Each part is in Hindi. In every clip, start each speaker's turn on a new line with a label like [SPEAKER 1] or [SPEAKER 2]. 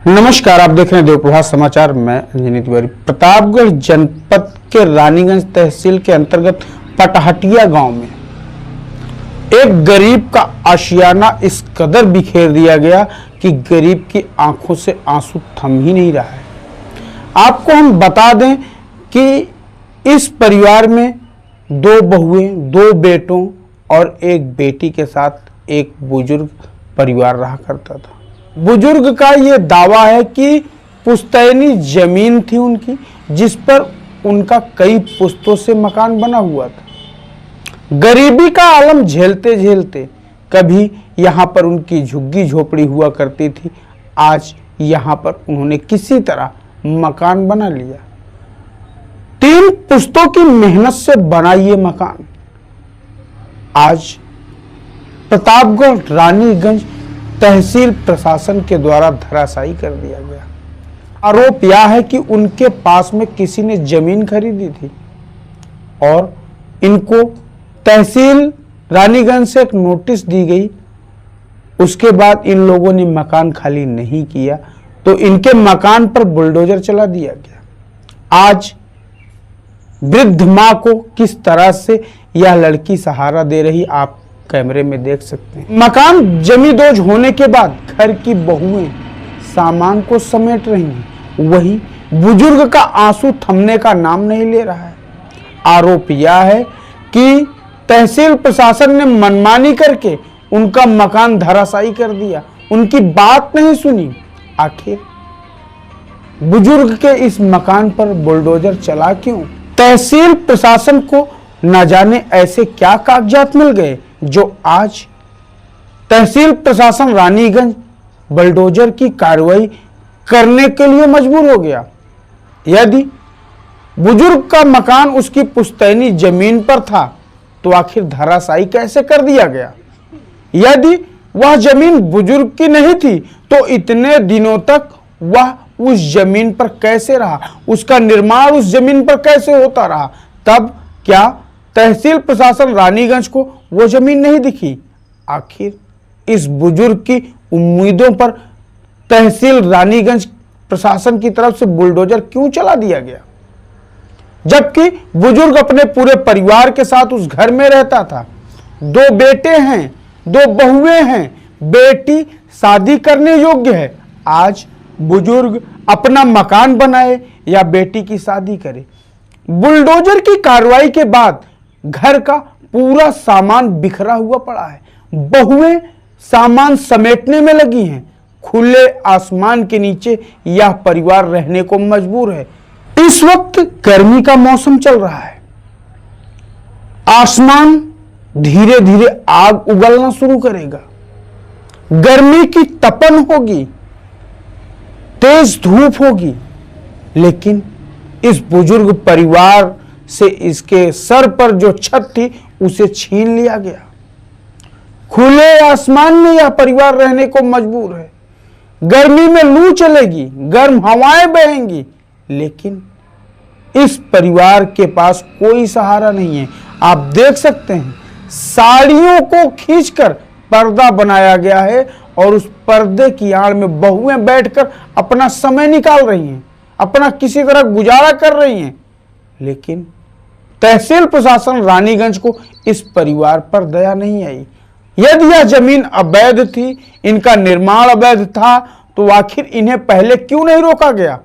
[SPEAKER 1] नमस्कार, आप देख रहे हैं देवप्रभात समाचार। मैं अंजनी तिवारी। प्रतापगढ़ जनपद के रानीगंज तहसील के अंतर्गत पटहटिया गांव में एक गरीब का आशियाना इस कदर बिखेर दिया गया कि गरीब की आंखों से आंसू थम ही नहीं रहा है। आपको हम बता दें कि इस परिवार में दो बहुएं, दो बेटों और एक बेटी के साथ एक बुजुर्ग परिवार रहा करता था। बुजुर्ग का ये दावा है कि पुश्तैनी जमीन थी उनकी, जिस पर उनका कई पुश्तों से मकान बना हुआ था। गरीबी का आलम झेलते झेलते कभी यहाँ पर उनकी झुग्गी झोपड़ी हुआ करती थी। आज यहाँ पर उन्होंने किसी तरह मकान बना लिया। 3 पुश्तों की मेहनत से बना ये मकान आज प्रतापगढ़ रानीगंज तहसील प्रशासन के द्वारा धराशायी कर दिया गया। आरोप यह है कि उनके पास में किसी ने जमीन खरीदी थी और इनको तहसील रानीगंज से एक नोटिस दी गई। उसके बाद इन लोगों ने मकान खाली नहीं किया तो इनके मकान पर बुलडोजर चला दिया गया। आज वृद्ध मां को किस तरह से यह लड़की सहारा दे रही आप कैमरे में देख सकते हैं। मकान जमींदोज होने के बाद घर की बहुएं सामान को समेट रही हैं, वही बुजुर्ग का आंसू थमने का नाम नहीं ले रहा है। आरोप यह है कि तहसील प्रशासन ने मनमानी करके उनका मकान धराशायी कर दिया, उनकी बात नहीं सुनी। आखिर बुजुर्ग के इस मकान पर बुलडोजर चला क्यों? तहसील प्रशासन को न जाने ऐसे क्या कागजात मिल गए जो आज तहसील प्रशासन रानीगंज बुलडोजर की कार्रवाई करने के लिए मजबूर हो गया। यदि बुजुर्ग का मकान उसकी पुश्तैनी जमीन पर था तो आखिर धराशायी कैसे कर दिया गया? यदि वह जमीन बुजुर्ग की नहीं थी तो इतने दिनों तक वह उस जमीन पर कैसे रहा? उसका निर्माण उस जमीन पर कैसे होता रहा? तब क्या तहसील प्रशासन रानीगंज को वो जमीन नहीं दिखी? आखिर इस बुजुर्ग की उम्मीदों पर तहसील रानीगंज प्रशासन की तरफ से बुलडोजर क्यों चला दिया गया, जबकि बुजुर्ग अपने पूरे परिवार के साथ उस घर में रहता था? 2 बेटे हैं, 2 बहुएं हैं, बेटी शादी करने योग्य है। आज बुजुर्ग अपना मकान बनाए या बेटी की शादी करे? बुलडोजर की कार्रवाई के बाद घर का पूरा सामान बिखरा हुआ पड़ा है। बहुएं सामान समेटने में लगी हैं। खुले आसमान के नीचे यह परिवार रहने को मजबूर है। इस वक्त गर्मी का मौसम चल रहा है। आसमान धीरे धीरे आग उगलना शुरू करेगा। गर्मी की तपन होगी, तेज धूप होगी, लेकिन इस बुजुर्ग परिवार से इसके सर पर जो छत थी उसे छीन लिया गया। खुले आसमान में यह परिवार रहने को मजबूर है। गर्मी में लू चलेगी, गर्म हवाएं बहेंगी, लेकिन इस परिवार के पास कोई सहारा नहीं है। आप देख सकते हैं साड़ियों को खींचकर पर्दा बनाया गया है और उस पर्दे की आड़ में बहुएं बैठकर अपना समय निकाल रही हैं, अपना किसी तरह गुजारा कर रही हैं। लेकिन तहसील प्रशासन रानीगंज को इस परिवार पर दया नहीं आई। यदि यह जमीन अवैध थी, इनका निर्माण अवैध था, तो आखिर इन्हें पहले क्यों नहीं रोका गया?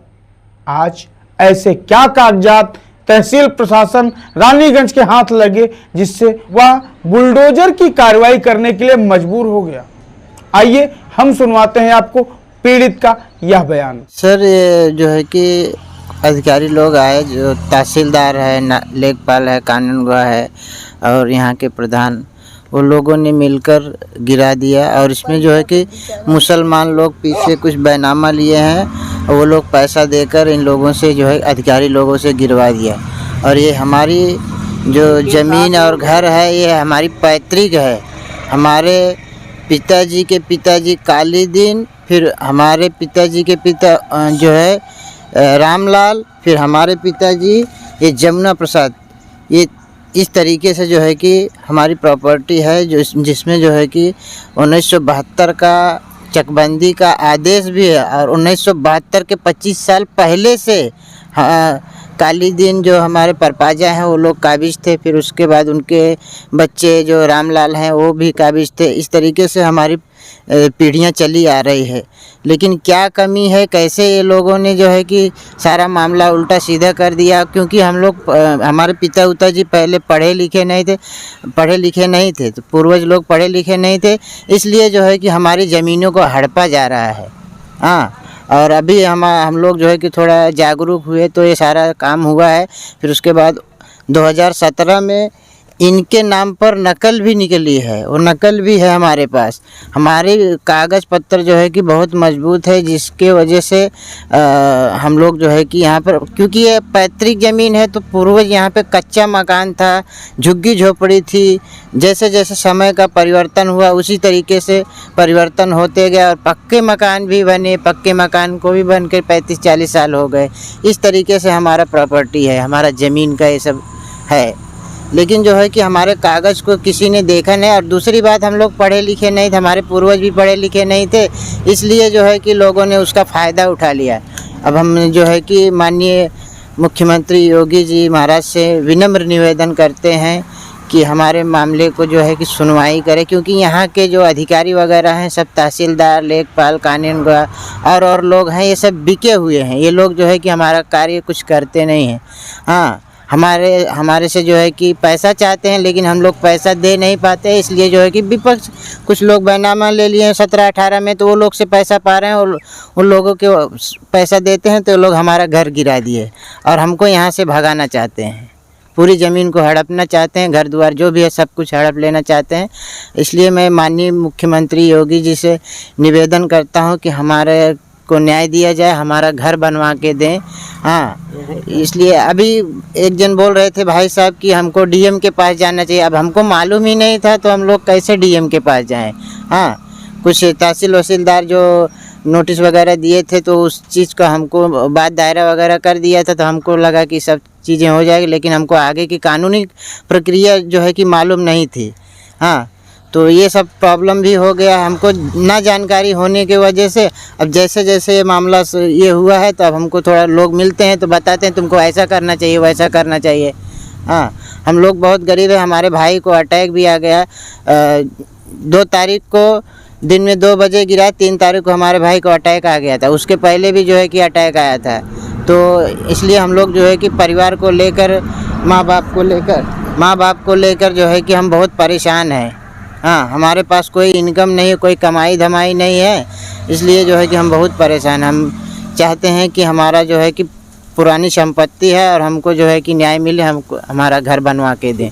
[SPEAKER 1] आज ऐसे क्या कागजात तहसील प्रशासन रानीगंज के हाथ लगे जिससे वह बुलडोजर की कार्रवाई करने के लिए मजबूर हो गया? आइए हम सुनवाते हैं आपको पीड़ित का यह बयान।
[SPEAKER 2] सर, ये जो है कि अधिकारी लोग आए, जो तहसीलदार है, लेखपाल है, कानूनगो है और यहाँ के प्रधान, वो लोगों ने मिलकर गिरा दिया। और इसमें जो है कि मुसलमान लोग पीछे कुछ बैनामा लिए हैं और वो लोग पैसा देकर इन लोगों से जो है अधिकारी लोगों से गिरवा दिया। और ये हमारी जो ज़मीन और घर है ये हमारी पैतृक है। हमारे पिताजी के पिताजी कालीदीन, फिर हमारे पिताजी के पिता जो है रामलाल, फिर हमारे पिताजी ये जमुना प्रसाद, ये इस तरीके से जो है कि हमारी प्रॉपर्टी है, जो जिसमें जो है कि 1972 का चकबंदी का आदेश भी है। और 1972 के 25 साल पहले से काली दिन जो हमारे परपाजा हैं वो लोग काबिज थे, फिर उसके बाद उनके बच्चे जो रामलाल हैं वो भी काबिज थे। इस तरीके से हमारी पीढ़ियां चली आ रही है। लेकिन क्या कमी है, कैसे ये लोगों ने जो है कि सारा मामला उल्टा सीधा कर दिया, क्योंकि हम लोग हमारे पिता उता जी पहले पढ़े लिखे नहीं थे, तो पूर्वज लोग पढ़े लिखे नहीं थे, इसलिए जो है कि हमारी ज़मीनों को हड़पा जा रहा है। हाँ, और अभी हम लोग जो है कि थोड़ा जागरूक हुए तो ये सारा काम हुआ है। फिर उसके बाद 2017 में इनके नाम पर नकल भी निकली है, और नकल भी है हमारे पास। हमारे कागज़ पत्र जो है कि बहुत मजबूत है, जिसके वजह से हम लोग जो है कि यहाँ पर, क्योंकि ये पैतृक ज़मीन है तो पूर्वज यहाँ पे कच्चा मकान था, झुग्गी झोपड़ी थी। जैसे जैसे समय का परिवर्तन हुआ उसी तरीके से परिवर्तन होते गया, और पक्के मकान भी बने, पक्के मकान को भी बन के 35-40 साल हो गए। इस तरीके से हमारा प्रॉपर्टी है, हमारा ज़मीन का ये सब है। लेकिन जो है कि हमारे कागज़ को किसी ने देखा नहीं। और दूसरी बात, हम लोग पढ़े लिखे नहीं थे, हमारे पूर्वज भी पढ़े लिखे नहीं थे, इसलिए जो है कि लोगों ने उसका फ़ायदा उठा लिया। अब हम जो है कि माननीय मुख्यमंत्री योगी जी महाराज से विनम्र निवेदन करते हैं कि हमारे मामले को जो है कि सुनवाई करें, क्योंकि यहाँ के जो अधिकारी वगैरह हैं सब तहसीलदार, लेखपाल, कानूनगोह और लोग हैं, ये सब बिके हुए हैं। ये लोग जो है कि हमारा कार्य कुछ करते नहीं हैं। हाँ, हमारे से जो है कि पैसा चाहते हैं, लेकिन हम लोग पैसा दे नहीं पाते, इसलिए जो है कि विपक्ष कुछ लोग बैनामा ले लिए हैं 17-18 में, तो वो लोग से पैसा पा रहे हैं, और उन लोगों के पैसा देते हैं तो लोग हमारा घर गिरा दिए और हमको यहाँ से भगाना चाहते हैं। पूरी ज़मीन को हड़पना चाहते हैं, घर द्वार जो भी है सब कुछ हड़प लेना चाहते हैं। इसलिए मैं माननीय मुख्यमंत्री योगी जी से निवेदन करता हूँ कि हमारे को न्याय दिया जाए, हमारा घर बनवा के दें। हाँ, इसलिए अभी एक जन बोल रहे थे भाई साहब कि हमको डीएम के पास जाना चाहिए। अब हमको मालूम ही नहीं था तो हम लोग कैसे डीएम के पास जाएं। हाँ, कुछ तहसील वसीलदार जो नोटिस वगैरह दिए थे तो उस चीज़ का हमको बात दायरा वगैरह कर दिया था, तो हमको लगा कि सब चीज़ें हो जाएगी, लेकिन हमको आगे की कानूनी प्रक्रिया जो है कि मालूम नहीं थी। हाँ, तो ये सब प्रॉब्लम भी हो गया हमको ना जानकारी होने की वजह से। अब जैसे जैसे ये मामला ये हुआ है तो अब हमको थोड़ा लोग मिलते हैं तो बताते हैं तुमको ऐसा करना चाहिए, वैसा करना चाहिए। हाँ, हम लोग बहुत गरीब है। हमारे भाई को अटैक भी आ गया। 2 तारीख को दिन में 2 बजे गिरा, 3 तारीख को हमारे भाई को अटैक आ गया था। उसके पहले भी जो है कि अटैक आया था। तो इसलिए हम लोग जो है कि परिवार को लेकर, माँ बाप को लेकर जो है कि हम बहुत परेशान हैं। हाँ, हमारे पास कोई इनकम नहीं है, कोई कमाई धमाई नहीं है, इसलिए जो है कि हम बहुत परेशान हैं। हम चाहते हैं कि हमारा जो है कि पुरानी संपत्ति है और हमको जो है कि न्याय मिले, हमको हमारा घर बनवा के दें।